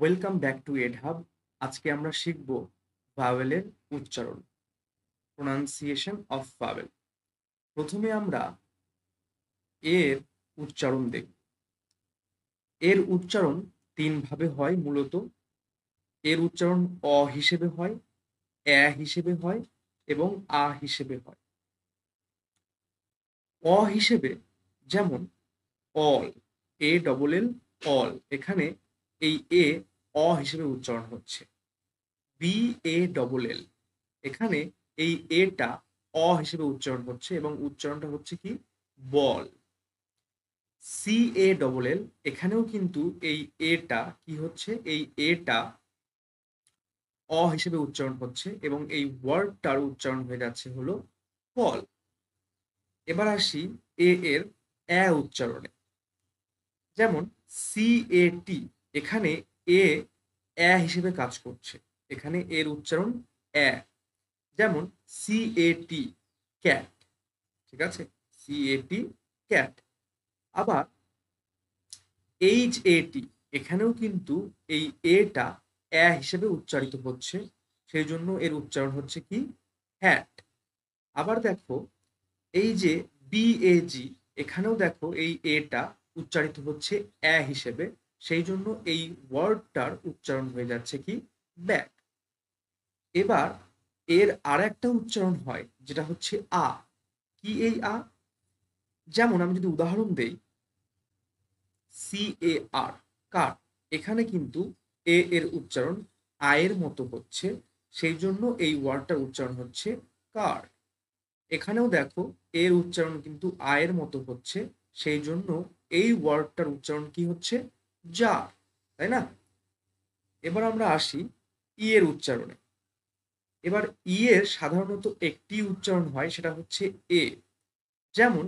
Welcome back to এডহাব। আজকে আমরা শিখব ভাওয়েলের উচ্চারণ, প্রোনাউন্সিয়েশন অফ ভাওয়েল। প্রথমে আমরা এর উচ্চারণ দেখব। এর উচ্চারণ তিন ভাবে হয় মূলত। এর উচ্চারণ অ হিসেবে হয়, এ হিসেবে হয় এবং আ হিসেবে হয়। অ হিসেবে যেমন অল, এ ডবল এল, অল। এখানে এই এ অ হিসেবে উচ্চারণ হচ্ছে। বি এ ডবল এল, এখানে এই এটা অ হিসেবে উচ্চারণ হচ্ছে এবং উচ্চারণটা হচ্ছে কি বল। সি এ ডবল এল, এখানেও কিন্তু এই এটা কি হচ্ছে, এই এটা অ হিসেবে উচ্চারণ হচ্ছে এবং এই ওয়ার্ডটার উচ্চারণ হয়ে যাচ্ছে হলো ফল। এবার আসি এর উচ্চারণে। যেমন সি এ টি, এখানে এ হিসেবে কাজ করছে, এখানে এর উচ্চারণ এ। যেমন সি এ টি, ক্যাট। ঠিক আছে, সি এ টি, ক্যাট। আবার এইচ এ টি, এখানেও কিন্তু এই এটা হিসেবে উচ্চারিত হচ্ছে, সেই জন্য এর উচ্চারণ হচ্ছে কি হ্যাট। আবার দেখো এই যে বি এ জি, এখানেও দেখো এই এটা উচ্চারিত হচ্ছে হিসেবে, সেই জন্য এই ওয়ার্ডটার উচ্চারণ হয়ে যাচ্ছে কি ব্যাগ। এবার এর আর একটা উচ্চারণ হয় যেটা হচ্ছে আ। কি এই আ? যেমন আমি যদি উদাহরণ দেই, সি এ আর, কার। এখানে কিন্তু এর উচ্চারণ আয়ের মতো হচ্ছে, সেই জন্য এই ওয়ার্ডটার উচ্চারণ হচ্ছে কার। এখানেও দেখো এর উচ্চারণ কিন্তু আয়ের মতো হচ্ছে, সেই জন্য এই ওয়ার্ডটার উচ্চারণ কি হচ্ছে জার, তাই না? এবার আমরা আসি এর উচ্চারণে। এবার এর সাধারণত একটি উচ্চারণ হয়, সেটা হচ্ছে এ। যেমন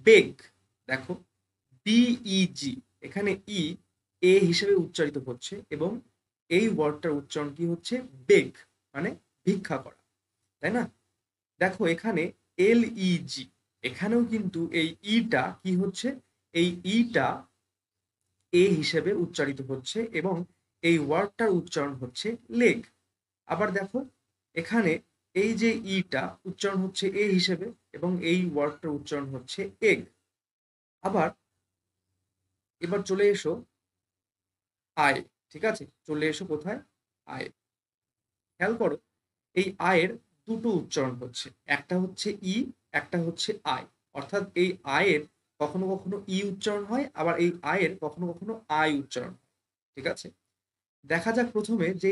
বেগ, দেখো বিইজি, এখানে এ হিসেবে উচ্চারিত হচ্ছে এবং এই ওয়ার্ডটার উচ্চারণ কি হচ্ছে বেগ, মানে ভিক্ষা করা, তাই না? দেখো এখানে জি, এখানেও কিন্তু এই ইটা কি হচ্ছে, এই ইটা হিসেবে উচ্চারিত হচ্ছে এবং এই ওয়ার্ডটার উচ্চারণ হচ্ছে লেগ। আবার দেখো এখানে এই যে ইটা উচ্চারণ হচ্ছে হিসেবে এবং এই ওয়ার্ডটার উচ্চারণ হচ্ছে এগ। আবার এবার চলে এসো আয়। ঠিক আছে, চলে এসো কোথায়, আয়। খেয়াল করো এই আয়ের দুটো উচ্চারণ হচ্ছে, একটা হচ্ছে একটা হচ্ছে আয়। অর্থাৎ এই আয়ের কখনো কখনো উচ্চারণ হয়, আবার এই আয়ের কখনো কখনো আয় উচ্চারণ হয়। ঠিক আছে, দেখা যাক প্রথমে যে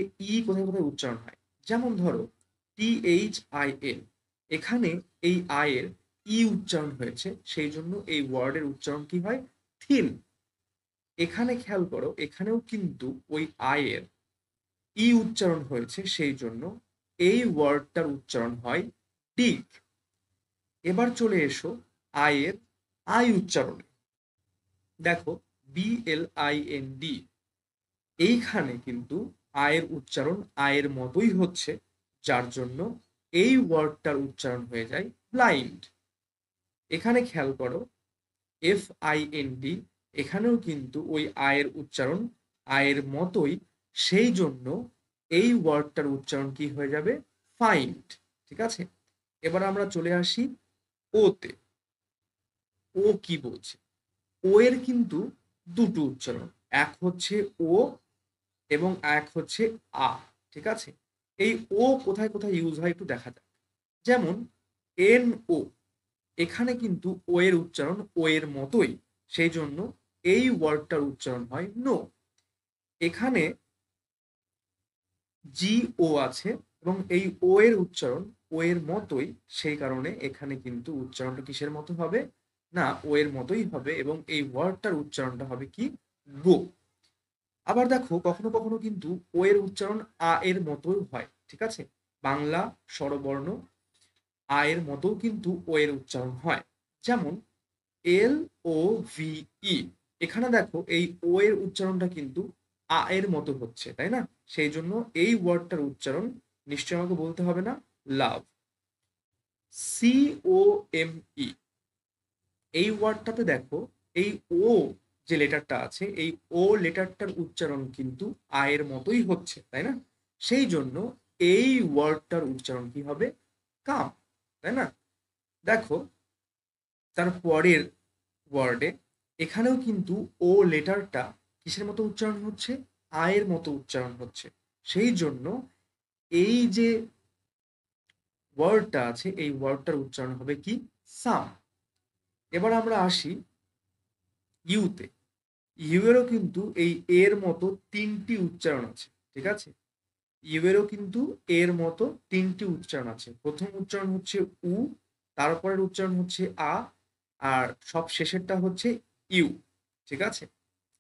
কোথায় কোথায় উচ্চারণ হয়। যেমন ধরো THIN, এখানে এই আয়ের উচ্চারণ হয়েছে, সেই জন্য এই ওয়ার্ডের উচ্চারণ কি হয় থিন। এখানে খেয়াল করো এখানেও কিন্তু ওই আয়ের উচ্চারণ হয়েছে, সেই জন্য এই ওয়ার্ডটার উচ্চারণ হয় ডিগ। এবার চলে এসো আয়ের আই উচ্চারণে। দেখো BLIND, এইখানে কিন্তু আয়ের উচ্চারণ আয়ের মতোই হচ্ছে, যার জন্য এই ওয়ার্ডটার উচ্চারণ হয়ে যায় ব্লাইন্ড। এখানে খেয়াল করো FIND, এখানেও কিন্তু ওই আয়ের উচ্চারণ আয়ের মতোই, সেই জন্য এই ওয়ার্ডটার উচ্চারণ কি হয়ে যাবে ফাইন্ড। ঠিক আছে, এবার আমরা চলে আসি ওতে। ও কি বলছে? ও এর কিন্তু দুটো উচ্চারণ, এক হচ্ছে ও এবং এক হচ্ছে আ। ঠিক আছে, এই ও কোথায় কোথায় ইউজ হয় একটু দেখা যাক। যেমন NO, এখানে কিন্তু ও এর উচ্চারণ ও এর মতোই, সেই জন্য এই ওয়ার্ডটার উচ্চারণ হয় নো। এখানে GO আছে এবং এই ও এর উচ্চারণ ও এর মতোই, সেই কারণে এখানে কিন্তু উচ্চারণটা কিসের মতো হবে, না ও এর মতোই হবে এবং এই ওয়ার্ডটার উচ্চারণটা হবে কি গো। আবার দেখো কখনো কখনো কিন্তু ও এর উচ্চারণ এর মতোই হয়। ঠিক আছে, বাংলা স্বরবর্ণ এর মতোও কিন্তু ও এর উচ্চারণ হয়। যেমন LOVE, এখানে দেখো এই ও এর উচ্চারণটা কিন্তু এর মতো হচ্ছে, তাই না? সেই জন্য এই ওয়ার্ডটার উচ্চারণ নিশ্চয়ই আমাকে বলতে হবে না, লাভ। COME, এই ওয়ার্ডটাতে দেখো এই ও যে লেটারটা আছে এই ও লেটারটার উচ্চারণ কিন্তু আয়ের মতোই হচ্ছে, তাই না? সেই জন্য এই ওয়ার্ডটার উচ্চারণ কি হবে? কাম, তাই না? দেখো তার পরের ওয়ার্ডে এখানেও কিন্তু ও লেটারটা কিসের মতো উচ্চারণ হচ্ছে? আয়ের মতো উচ্চারণ হচ্ছে। সেই জন্য এই যে ওয়ার্ডটা আছে এই ওয়ার্ডটার উচ্চারণ হবে কি? সাম। এবার আমরা আসি ইউতে। ইউ এরও কিন্তু এই এর মতো তিনটি উচ্চারণ আছে, ঠিক আছে? ইউ এরও কিন্তু এর মতো তিনটি উচ্চারণ আছে। প্রথম উচ্চারণ হচ্ছে উ, তারপরের উচ্চারণ হচ্ছে আ, আর সব শেষেরটা হচ্ছে ইউ, ঠিক আছে?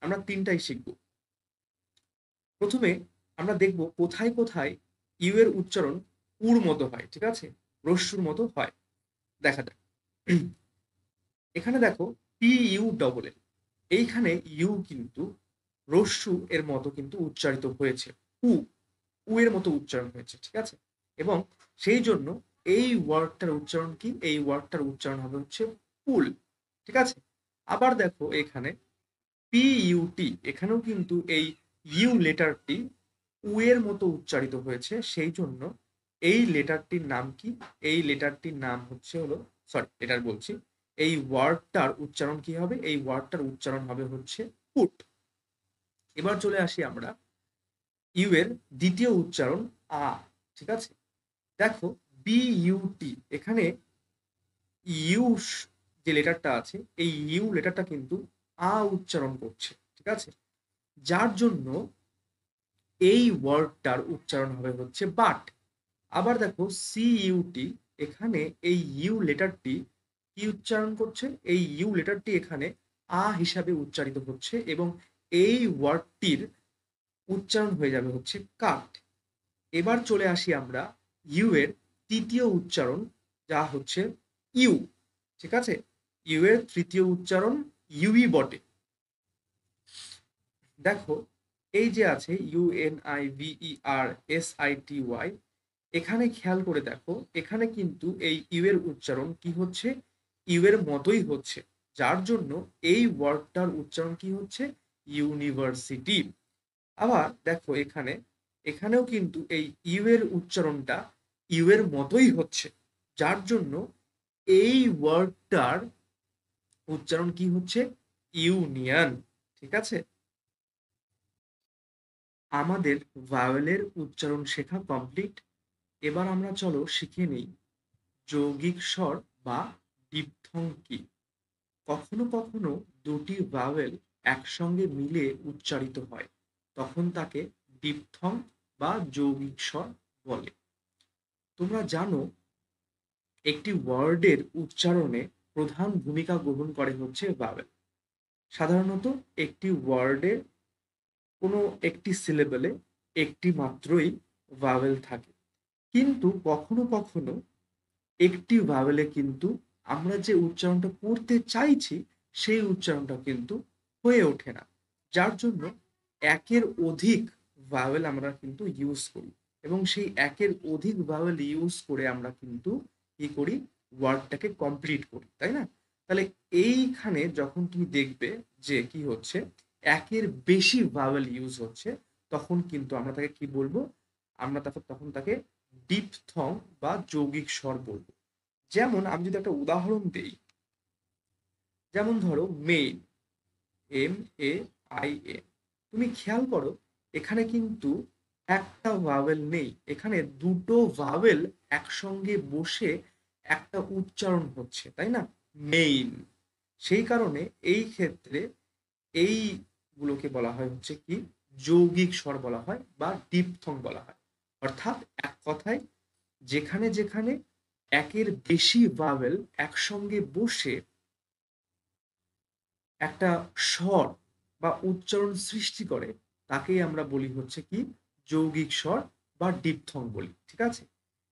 আমরা তিনটাই শিখব। প্রথমে আমরা দেখব কোথায় কোথায় ইউ এর উচ্চারণ উর মতো হয়, ঠিক আছে? রস্যুর মতো হয়। দেখা যাক। এখানে দেখো পি ইউ ডবল এল, এইখানে ইউ কিন্তু রস্যু এর মতো কিন্তু উচ্চারিত হয়েছে। উ, উ এর মতো উচ্চারণ হয়েছে, ঠিক আছে? এবং সেই জন্য এই ওয়ার্ডটার উচ্চারণ কি? এই ওয়ার্ডটার উচ্চারণ হবে হচ্ছে পুল, ঠিক আছে? আবার দেখো এখানে পি ইউটি, এখানেও কিন্তু এই ইউ লেটারটি উ এর মতো উচ্চারিত হয়েছে। সেই জন্য এই লেটারটির নাম কি? এই লেটারটির নাম হচ্ছে হলো, সরি লেটার বলছি, এই ওয়ার্ডটার উচ্চারণ কি হবে? এই ওয়ার্ডটার উচ্চারণ হবে হচ্ছে পুট। এবার চলে আসি আমরা ইউ এর দ্বিতীয় উচ্চারণ আ, ঠিক আছে? দেখো বি ইউটি, এখানে ইউ যে লেটারটা আছে এই ইউ লেটারটা কিন্তু আ উচ্চারণ করছে, ঠিক আছে? যার জন্য এই ওয়ার্ডটার উচ্চারণ হবে হচ্ছে বাট। আবার দেখো সি ইউটি, এখানে এই ইউ লেটারটি কি উচ্চারণ করছে? এই ইউ লেটারটি এখানে আ হিসাবে উচ্চারিত হচ্ছে এবং এই ওয়ার্ডটির উচ্চারণ হয়ে যাবে হচ্ছে কাট। এবার চলে আসি আমরা ইউ এর তৃতীয় উচ্চারণ, যা হচ্ছে ইউ, ঠিক আছে? ইউ এর তৃতীয় উচ্চারণ ইউই বটে। দেখো এই যে আছে UNIVERSITY, এখানে খেয়াল করে দেখো এখানে কিন্তু এই ইউ এর উচ্চারণ কি হচ্ছে? ইউ এর মতোই হচ্ছে। যার জন্য এই ওয়ার্ডটার উচ্চারণ কি হচ্ছে? ইউনিভার্সিটি। আবার দেখো এখানে, এখানেও কিন্তু এই ইউ এর উচ্চারণটা ইউ এর মতোই হচ্ছে। যার জন্য এই ওয়ার্ডটার উচ্চারণ কি হচ্ছে? ইউনিয়ন, ঠিক আছে? আমাদের ভাওয়েলের উচ্চারণ শেখা কমপ্লিট। এবার আমরা চলো শিখে নিই যৌগিক স্বর বা ডিপথং কি। কখনো কখনো দুটি ভাওয়েল একসঙ্গে মিলে উচ্চারিত হয়, তখন তাকে ডিপথং বা যৌগিক স্বর বলে। তোমরা জানো একটি ওয়ার্ডের উচ্চারণে প্রধান ভূমিকা গ্রহণ করে হচ্ছে ভাওয়েল। সাধারণত একটি ওয়ার্ডে কোনো একটি সিলেবেলে একটি মাত্রই ভাওয়েল থাকে, কিন্তু কখনো কখনো একটি ভাওয়েলে কিন্তু আমরা যে উচ্চারণটা করতে চাইছি সেই উচ্চারণটা কিন্তু হয়ে ওঠে না। যার জন্য একের অধিক ভাওয়েল আমরা কিন্তু ইউজ করি এবং সেই একের অধিক ভাওয়েল ইউজ করে আমরা কিন্তু কি করি? ওয়ার্ডটাকে কমপ্লিট করি, তাই না? তাহলে এইখানে যখন তুমি দেখবে যে কি হচ্ছে, একের বেশি ভাওয়েল ইউজ হচ্ছে, তখন কিন্তু আমরা তাকে কি বলবো? আমরা তখন তাকে ডিপথং বা যৌগিক স্বর বলবো। যেমন আমি যদি একটা উদাহরণ দেই, যেমন ধরো মেইন, MAIN, তুমি খেয়াল করো এখানে কিন্তু একটা ভাওয়েল নেই, এখানে দুটো ভাওয়েল একসঙ্গে বসে একটা উচ্চারণ হচ্ছে, তাই না? মেইন। সেই কারণে এই ক্ষেত্রে এইগুলোকে বলা হয় হচ্ছে কি? যৌগিক স্বর বলা হয় বা ডিপথং বলা হয়। অর্থাৎ এক কথায় যেখানে যেখানে একের বেশি ভাওয়েল একসঙ্গে বসে একটা স্বর বা উচ্চারণ সৃষ্টি করে, তাকেই আমরা বলি হচ্ছে কি? যৌগিক স্বর বা ডিপথং বলি, ঠিক আছে?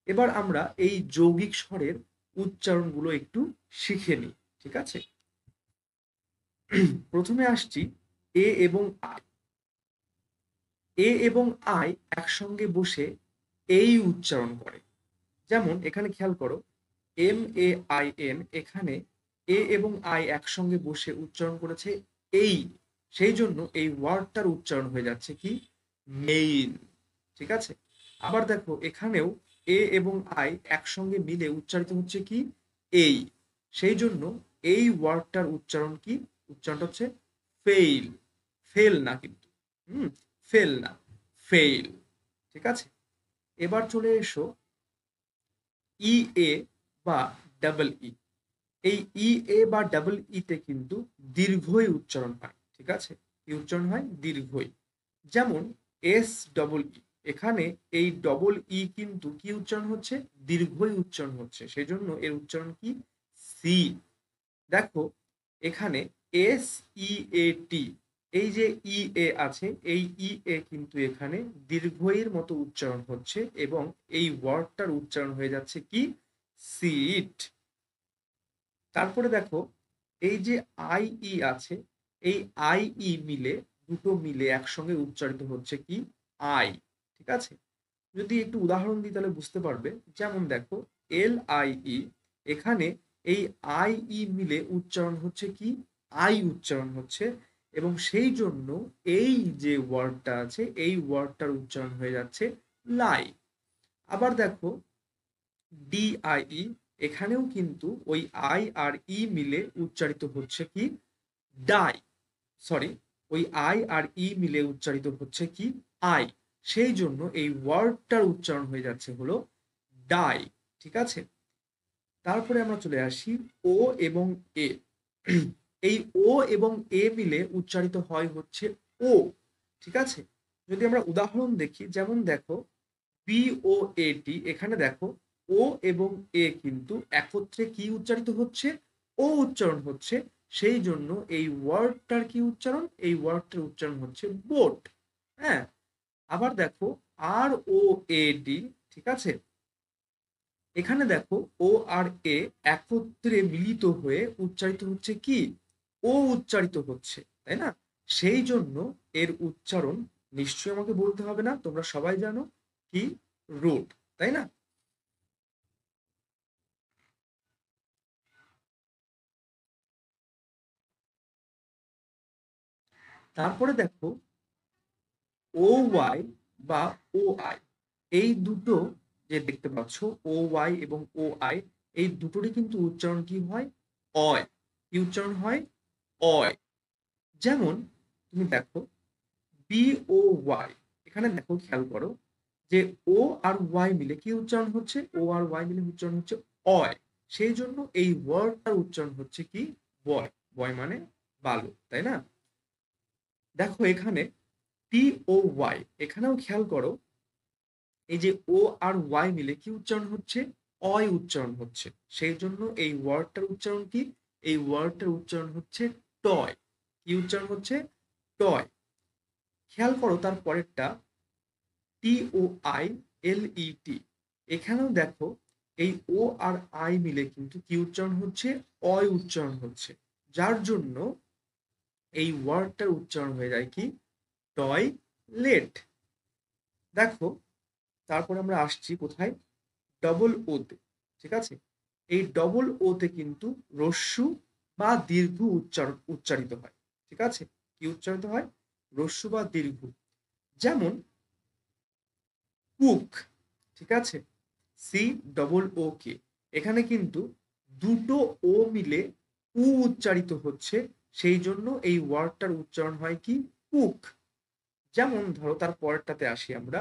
এবার আমরা এই যৌগিক স্বরের উচ্চারণগুলো একটু শিখে নিই, ঠিক আছে? প্রথমে আসছি এ এবং আই। এ এবং আই একসঙ্গে বসে এই উচ্চারণ করে। যেমন এখানে খেয়াল করো MAIN, এখানে এ এবং আই একসঙ্গে বসে উচ্চারণ করেছে এই, সেই জন্য এই ওয়ার্ডটার উচ্চারণ হয়ে যাচ্ছে কি মেইন। ঠিক আছে, আবার দেখো এখানেও এ এবং আই একসঙ্গে মিলে উচ্চারিত হচ্ছে কি এই, সেই জন্য এই ওয়ার্ডটার উচ্চারণ কি, উচ্চারণটা হচ্ছে ফেইল। ফেল না কিন্তু, হুম, ফেল না, ফেইল। ঠিক আছে, এবার চলে এসো ই এ বা ডাবল ই। এই ই এ বা ডাবল ই তে কিন্তু দীর্ঘই উচ্চারণ হয়। ঠিক আছে, কি উচ্চারণ হয়, দীর্ঘই। যেমন এস ডবল ই, এখানে এই ডবল ই কিন্তু কি উচ্চারণ হচ্ছে, দীর্ঘই উচ্চারণ হচ্ছে, সেই জন্য এর উচ্চারণ কি সি। দেখো এখানে এস ই এ টি, এই যে ই এ আছে, এই ই এ কিন্তু এখানে দীর্ঘইয়ের মতো উচ্চারণ হচ্ছে এবং এই ওয়ার্ডটার উচ্চারণ হয়ে যাচ্ছে কি সিট। তারপরে দেখো এই যে আই ই আছে, এই আই ই মিলে, দুটো মিলে একসঙ্গে উচ্চারিত হচ্ছে কি আই। ঠিক আছে, যদি একটু উদাহরণ দিই তাহলে বুঝতে পারবে। যেমন দেখো এল আই ই, এখানে এই আই ই মিলে উচ্চারণ হচ্ছে কি আই উচ্চারণ হচ্ছে এবং সেই জন্য এই যে ওয়ার্ডটা আছে এই ওয়ার্ডটার উচ্চারণ হয়ে যাচ্ছে লাই। আবার দেখো ডিআইই, এখানেও কিন্তু ওই আই আর ই মিলে উচ্চারিত হচ্ছে কি ডাই, সরি, ওই আই আর ই মিলে উচ্চারিত হচ্ছে কি আই, সেই জন্য এই ওয়ার্ডটার উচ্চারণ হয়ে যাচ্ছে হলো ডাই। ঠিক আছে, তারপরে আমরা চলে আসি ও এবং এ। এই ও এবং এ মিলে উচ্চারিত হয় হচ্ছে ও। ঠিক আছে, যদি আমরা উদাহরণ দেখি, যেমন দেখো বি ও এ টি, এখানে দেখো ও এবং এ কিন্তু একত্রে কি উচ্চারিত হচ্ছে, ও উচ্চারণ হচ্ছে, সেই জন্য এই ওয়ার্ডটার কি উচ্চারণ, এই ওয়ার্ডটার উচ্চারণ হচ্ছে বোট। হ্যাঁ, আবার দেখো আর ও এ ডি, ঠিক আছে, এখানে দেখো ও আর এ একত্রে মিলিত হয়ে উচ্চারিত হচ্ছে কি ও উচ্চারিত হচ্ছে, তাই না? সেই জন্য এর উচ্চারণ নিশ্চয়ই আমাকে বলতে হবে না, তোমরা সবাই জানো কি রোড, তাই না? তারপরে দেখো ও ওয়াই বা ও আই, এই দুটো যে দেখতে পাচ্ছ ও ওয়াই এবং ও আই, এই দুটোরই কিন্তু উচ্চারণ কি হয়, অয়। কি উচ্চারণ হয়, অয়। যেমন তুমি দেখো বি ও ওয়াই, এখানে দেখো খেয়াল করো যে ও আর ওয়াই মিলে কি উচ্চারণ হচ্ছে, ও আর ওয়াই মিলে উচ্চারণ হচ্ছে অয়, সেই জন্য এই ওয়ার্ডটার উচ্চারণ হচ্ছে কি বয়। বয় মানে বালু, তাই না? দেখো এখানে পি ও ওয়াই, এখানেও খেয়াল করো এই যে ও আর ওয়াই মিলে কি উচ্চারণ হচ্ছে, অয় উচ্চারণ হচ্ছে, সেই জন্য এই ওয়ার্ডটার উচ্চারণ কি, এই ওয়ার্ডটার উচ্চারণ হচ্ছে টয়। কি উচ্চারণ হচ্ছে, টয়। খেয়াল করো তার পরেরটা টি ও আই এল ই টি, এখানেও দেখো এই ও আর আই মিলে কিন্তু কি উচ্চারণ হচ্ছে, অয় উচ্চারণ হচ্ছে, যার জন্য এই ওয়ার্ডটার উচ্চারণ হয়ে যায় কি টয়লেট। দেখো তারপর আমরা আসছি কোথায়, ডবল ওতে। ঠিক আছে, এই ডবল ওতে কিন্তু রস্যু বা দীর্ঘ উচ্চারিত হয়। ঠিক আছে, কি উচ্চারিত হয়, রস্যু বা দীর্ঘ। যেমন কুক, ঠিক আছে, সি ডবল ও কে, এখানে কিন্তু দুটো ও মিলে উ উচ্চারিত হচ্ছে, সেই জন্য এই ওয়ার্ডটার উচ্চারণ হয় কি কুক। যেমন ধরো তার পরেরটাতে আসি আমরা,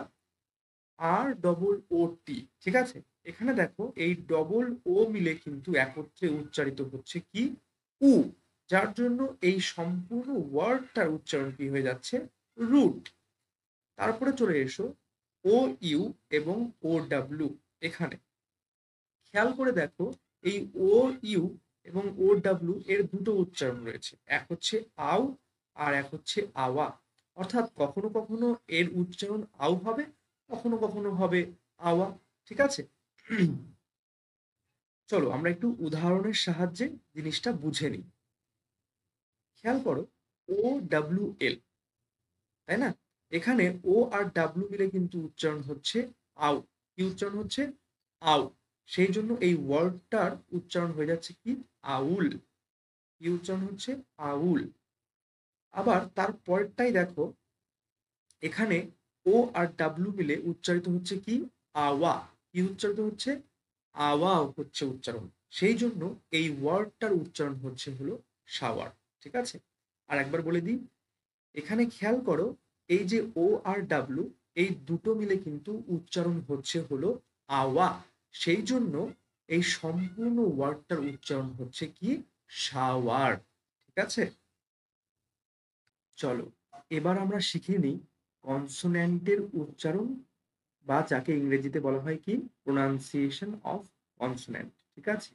আর ডবল ও টি, ঠিক আছে, এখানে দেখো এই ডবল ও মিলে কিন্তু একত্রে উচ্চারিত হচ্ছে কি উ, যার জন্য এই সম্পূর্ণ ওয়ার্ডটার উচ্চারণ কি হয়ে যাচ্ছে রুট। তারপরে চলে এসো ও ইউ এবং ও ডাব্লিউ, এখানে খেয়াল করে দেখো এই ও ইউ এবং ও ডাব্লিউ এর দুটো উচ্চারণ রয়েছে, এক হচ্ছে আও আর এক হচ্ছে আওয়া, অর্থাৎ কখনো কখনো এর উচ্চারণ আও হবে, কখনো কখনো হবে আওয়া। ঠিক আছে, চলো আমরা একটু উদাহরণের সাহায্যে জিনিসটা বুঝে নিই। খেয়াল করো ও ডাব্লিউ এল, তাই না, এখানে ও আর ডাব্লিউ মিলে কিন্তু উচ্চারণ হচ্ছে আউ। কি উচ্চারণ হচ্ছে আউ, সেই জন্য এই ওয়ার্ডটার উচ্চারণ হয়ে যাচ্ছে কি আউল। কি উচ্চারণ হচ্ছে আউল। আবার তার পরেরটাই দেখো, এখানে ও আর ডাব্লু মিলে উচ্চারিত হচ্ছে কি আওয়া। কি উচ্চারিত হচ্ছে? আওয়া হচ্ছে উচ্চারণ। সেই জন্য এই ওয়ার্ডটার উচ্চারণ হচ্ছে হলো শাওয়ার। ঠিক আছে? আর একবার বলে দিই, এখানে খেয়াল করো, এই যে ও আর ডাব্লু, এই দুটো মিলে কিন্তু উচ্চারণ হচ্ছে হলো আওয়া। সেই জন্য এই সম্পূর্ণ ওয়ার্ডটার উচ্চারণ হচ্ছে কি শাওয়ার। ঠিক আছে? চলো এবার আমরা শিখে নিই কনসোন্যান্টের উচ্চারণ, বা যাকে ইংরেজিতে বলা হয় কি প্রোনাউন্সিয়েশন অফ কনসোন্যান্ট। ঠিক আছে?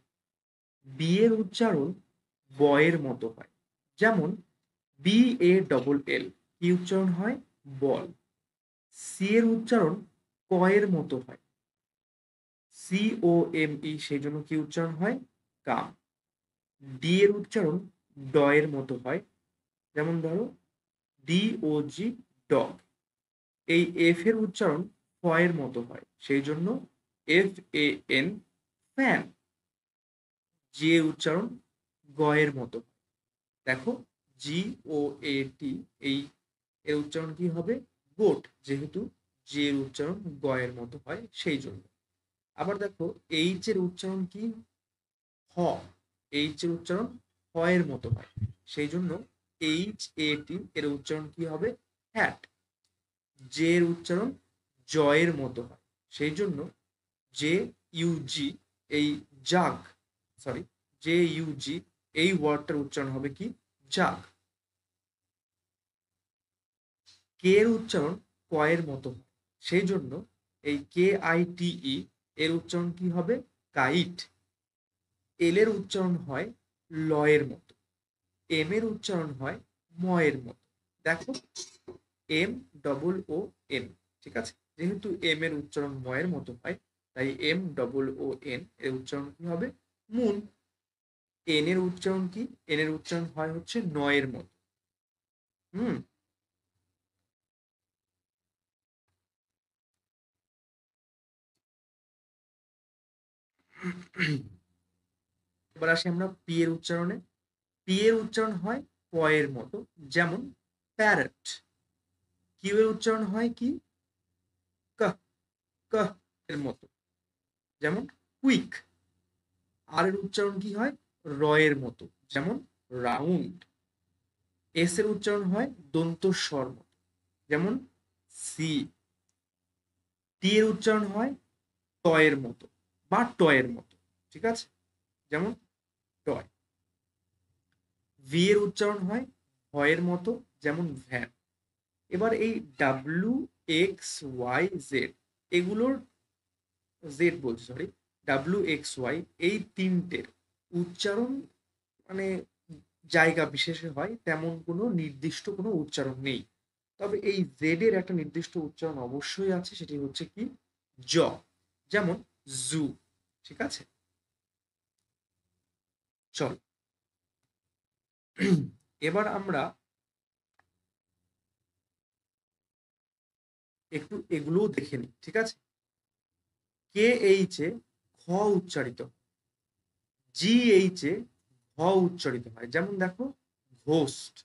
বি এর উচ্চারণ বয়ের মতো হয়। যেমন বি এ ডবল এল, কি উচ্চারণ হয়? বল। সি এর উচ্চারণ ক এর মতো হয়। সি ও এম ই, সেই জন্য কি উচ্চারণ হয়? কাম। ডি এর উচ্চারণ ড এর মতো হয়। যেমন ধরো ডি ও জি, ডগ। এই এফ এর উচ্চারণ ফ এর মতো হয়, সেই জন্য এফ এ এন, ফ্যান। জি এর উচ্চারণ গ এর মতো। দেখো জি ও এ টি, এই এর উচ্চারণ কি হবে? গোট, যেহেতু জি এর উচ্চারণ গ এর মতো হয় সেই জন্য। আবার দেখো এইচ এর উচ্চারণ কি? হ। এইচ এর উচ্চারণ হ এর মতো হয়, সেই জন্য এইচ এ টি এর উচ্চারণ কি হবে? হ্যাট। জে এর উচ্চারণ জ এর মতো হয়, সেই জন্য জে ইউ জি, এই জাগ, সরি, জে ইউ জি, এই ওয়ার্ডটার উচ্চারণ হবে কি জাগ। কে এর উচ্চারণ ক এর মতো হয়, সেই জন্য এই কে আই টি ই এর উচ্চারণ কি হবে? কাইট। এল এর উচ্চারণ হয় ল এর মতো। এম এর উচ্চারণ হয় ম এর মতো। দেখো এম ডবল ও এন। ঠিক আছে? যেহেতু এম এর উচ্চারণ ম এর মতো হয়, তাই এম ডবল ও এন এর উচ্চারণ কি হবে? মুন। এন এর উচ্চারণ কি? এন এর উচ্চারণ হয় হচ্ছে ন এর মতো। হুম। এবার আসি আমরা পি এর উচ্চারণে। পি এর উচ্চারণ হয় প এর মতো। যেমন প্যারট। কিউ এর উচ্চারণ হয় কি? ক, ক এর মতো। যেমন কুইক। আর এর উচ্চারণ কি হয়? র এর মতো। যেমন রাউন্ড। এস এর উচ্চারণ হয় দন্ত স্বর মতো। যেমন সি। টি এর উচ্চারণ হয় ট এর মতো বা ট এর মতো। ঠিক আছে? যেমন টয়। ভি এর উচ্চারণ হয় ভ এর মতো। যেমন ভ্যান। এবার এই ডাব্লিউ এক্স ওয়াই জেড, এগুলোর, জেড বলছি সরি, ডাব্লিউ এক্স ওয়াই, এই তিনটের উচ্চারণ মানে জায়গা বিশেষে হয়, তেমন কোনো নির্দিষ্ট কোনো উচ্চারণ নেই। তবে এই জেড এর একটা নির্দিষ্ট উচ্চারণ অবশ্যই আছে, সেটি হচ্ছে কি জ। যেমন জু। ঠিক আছে? চল এবার আমরা একটু এগুলোও দেখে নিই। ঠিক আছে? কে এইচ এ খ উচ্চারিত, জি এইচ এ ঘ উচ্চারিত হয়। যেমন দেখো ঘোস্ট।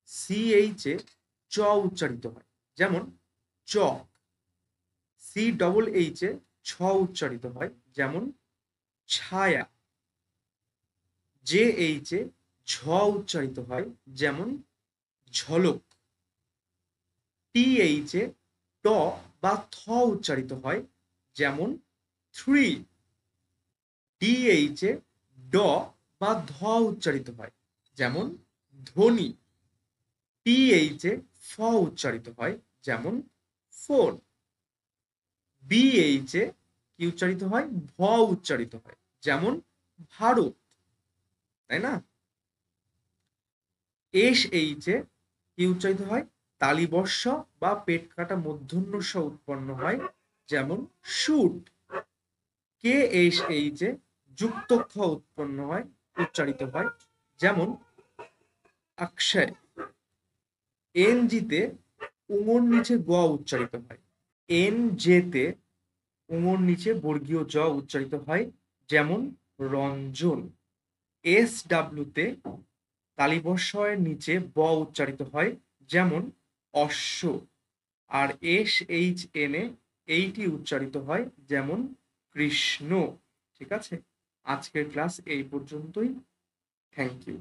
সি এইচ এ চ উচ্চারিত হয়। যেমন চক। সি ডবল এইচ এ ছ উচ্চারিত হয়। যেমন ছায়া। জে এইচ এ ঝ উচ্চারিত হয়। যেমন ঝলক। টি এইচ এ ট বা থ উচ্চারিত হয়। যেমন থ্রি। ডি এইচ এ ড বা ধ উচ্চারিত হয়। যেমন ধ্বনি। টি এইচ এ ফ উচ্চারিত হয়। যেমন ফোন। বি এইচ এ কি উচ্চারিত হয়? ভ উচ্চারিত হয়। যেমন ভারত। তাই না? এস এইচ এ কি উচ্চারিত হয়? তালিবর্ষ বা পেট কাটা মূর্ধন্য ষ উৎপন্ন হয়। যেমন shoot. K S H A যুক্ত খ উৎপন্ন হয়, উচ্চারিত হয়। যেমন অক্ষয়। এন জিতে উঙর নিচে গ উচ্চারিত হয়। এন জেতে উঙর নিচে বর্গীয় জ উচ্চারিত হয়। যেমন রঞ্জন। এস ডাব্লিউতে তালিবস্যয়ের নিচে ব উচ্চারিত হয়, যেমন অশ্ব। আর SHN এ এইটি উচ্চারিত হয়, যেমন কৃষ্ণ। ঠিক আছে, আজকের ক্লাস এই পর্যন্তই। Thank you.